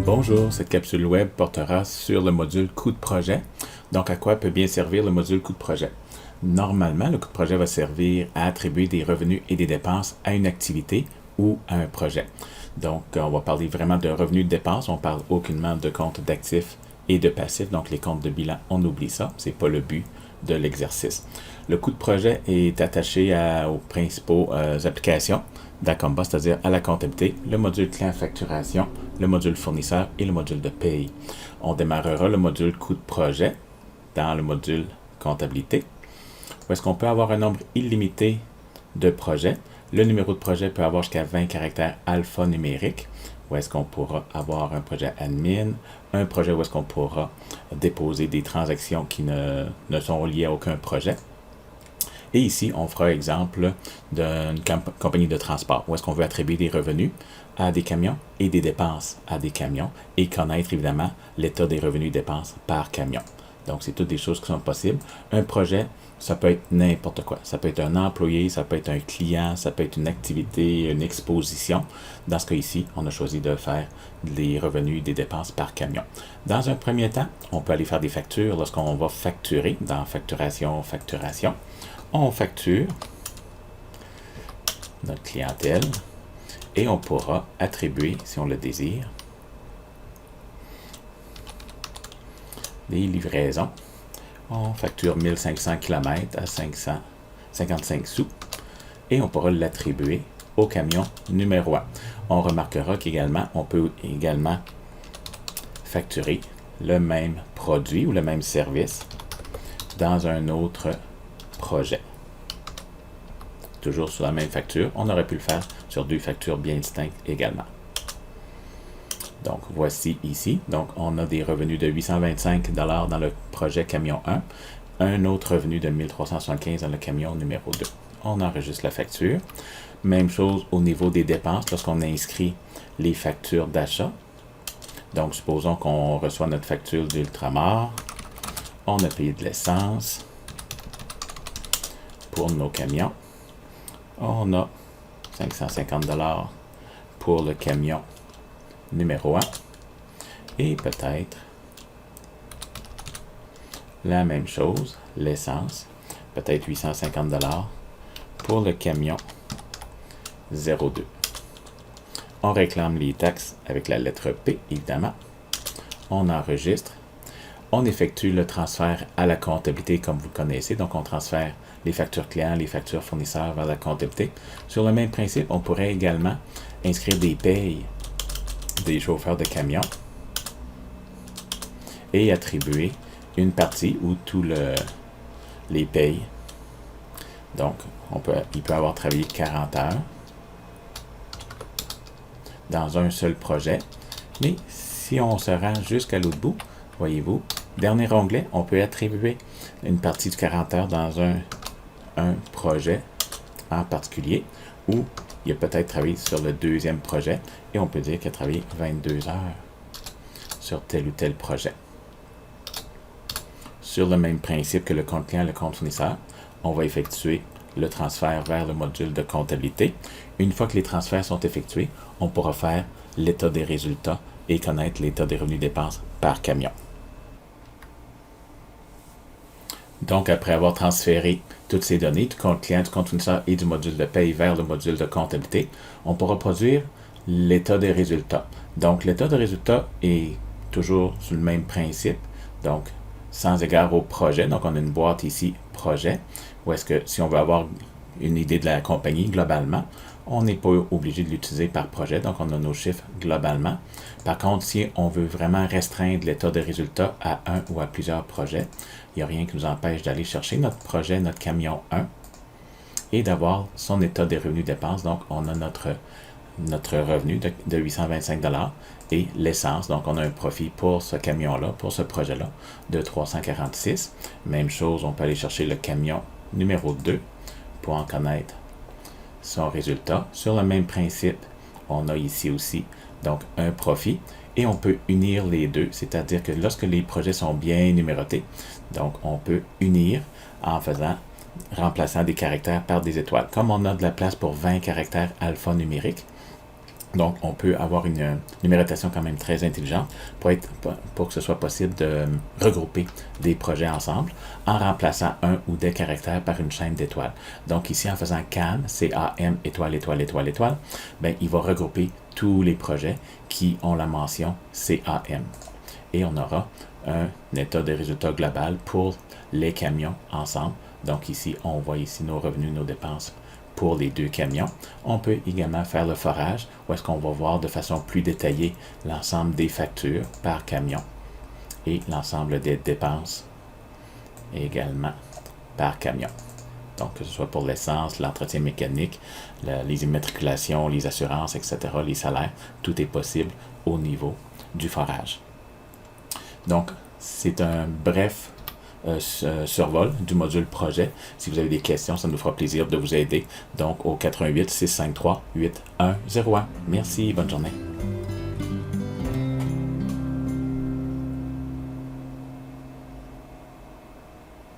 Bonjour, cette capsule web portera sur le module coût de projet. Donc, à quoi peut bien servir le module coût de projet? Normalement, le coût de projet va servir à attribuer des revenus et des dépenses à une activité ou à un projet. Donc, on va parler vraiment de revenus de dépenses. On parle aucunement de comptes d'actifs et de passifs. Donc, les comptes de bilan, on oublie ça. Ce n'est pas le but de l'exercice. Le coût de projet est attaché aux principaux applications d'Acomba, c'est-à-dire à la comptabilité, le module client facturation, le module fournisseur et le module de paye. On démarrera le module coût de projet dans le module comptabilité, où est-ce qu'on peut avoir un nombre illimité de projets. Le numéro de projet peut avoir jusqu'à 20 caractères alphanumériques, où est-ce qu'on pourra avoir un projet admin, un projet où est-ce qu'on pourra déposer des transactions qui ne sont liées à aucun projet. Et ici, on fera exemple d'une compagnie de transport, où est-ce qu'on veut attribuer des revenus à des camions et des dépenses à des camions et connaître évidemment l'état des revenus et dépenses par camion. Donc, c'est toutes des choses qui sont possibles. Un projet, ça peut être n'importe quoi. Ça peut être un employé, ça peut être un client, ça peut être une activité, une exposition. Dans ce cas ici, on a choisi de faire les revenus et des dépenses par camion. Dans un premier temps, on peut aller faire des factures lorsqu'on va facturer dans facturation. On facture notre clientèle et on pourra attribuer, si on le désire, des livraisons. On facture 1500 km à 555 sous et on pourra l'attribuer au camion numéro 1. On remarquera qu'également, on peut également facturer le même produit ou le même service dans un autre projet. Toujours sur la même facture. On aurait pu le faire sur deux factures bien distinctes également. Donc, voici ici. Donc, on a des revenus de 825 $ dans le projet camion 1. Un autre revenu de 1375 dans le camion numéro 2. On enregistre la facture. Même chose au niveau des dépenses lorsqu'on inscrit les factures d'achat. Donc, supposons qu'on reçoit notre facture d'Ultramar. On a payé de l'essence pour nos camions. On a 550 $ pour le camion numéro 1 et peut-être la même chose, l'essence, peut-être 850 $ pour le camion 02. On réclame les taxes avec la lettre P, évidemment. On enregistre. On effectue le transfert à la comptabilité comme vous le connaissez. Donc, on transfère les factures clients, les factures fournisseurs vers la comptabilité. Sur le même principe, on pourrait également inscrire des payes des chauffeurs de camions et attribuer une partie ou tous les payes. Donc, il peut avoir travaillé 40 heures dans un seul projet. Mais si on se rend jusqu'à l'autre bout, voyez-vous, dernier onglet, on peut attribuer une partie de 40 heures dans un projet en particulier où il a peut-être travaillé sur le deuxième projet et on peut dire qu'il a travaillé 22 heures sur tel ou tel projet. Sur le même principe que le compte client et le compte fournisseur, on va effectuer le transfert vers le module de comptabilité. Une fois que les transferts sont effectués, on pourra faire l'état des résultats et connaître l'état des revenus dépenses par camion. Donc, après avoir transféré toutes ces données du compte client, du compte fournisseur et du module de paye vers le module de comptabilité, on pourra produire l'état des résultats. Donc, l'état des résultats est toujours sur le même principe, donc sans égard au projet. Donc, on a une boîte ici, projet, où est-ce que si on veut avoir une idée de la compagnie globalement, on n'est pas obligé de l'utiliser par projet, donc on a nos chiffres globalement. Par contre, si on veut vraiment restreindre l'état de résultats à un ou à plusieurs projets, il n'y a rien qui nous empêche d'aller chercher notre projet, notre camion 1, et d'avoir son état des revenus dépenses. Donc, on a notre revenu de 825 $ et l'essence. Donc, on a un profit pour ce camion-là, pour ce projet-là, de 346. Même chose, on peut aller chercher le camion numéro 2 pour en connaître son résultat. Sur le même principe, on a ici aussi donc un profit et on peut unir les deux, c'est-à-dire que lorsque les projets sont bien numérotés, donc on peut unir en remplaçant des caractères par des étoiles. Comme on a de la place pour 20 caractères alphanumériques, Donc, on peut avoir une numérotation quand même très intelligente pour que ce soit possible de regrouper des projets ensemble en remplaçant un ou des caractères par une chaîne d'étoiles. Donc, ici, en faisant CAM, C-A-M, étoile, étoile, étoile, étoile, ben, il va regrouper tous les projets qui ont la mention CAM. Et on aura un état de résultat global pour les camions ensemble. Donc, ici, on voit ici nos revenus, nos dépenses pour les 2 camions. On peut également faire le forage, où est-ce qu'on va voir de façon plus détaillée l'ensemble des factures par camion et l'ensemble des dépenses également par camion. Donc, que ce soit pour l'essence, l'entretien mécanique, les immatriculations, les assurances, etc., les salaires, tout est possible au niveau du forage. Donc, c'est un bref survol du module projet. Si vous avez des questions, ça nous fera plaisir de vous aider. Donc, au 88 653 8101. Merci, bonne journée.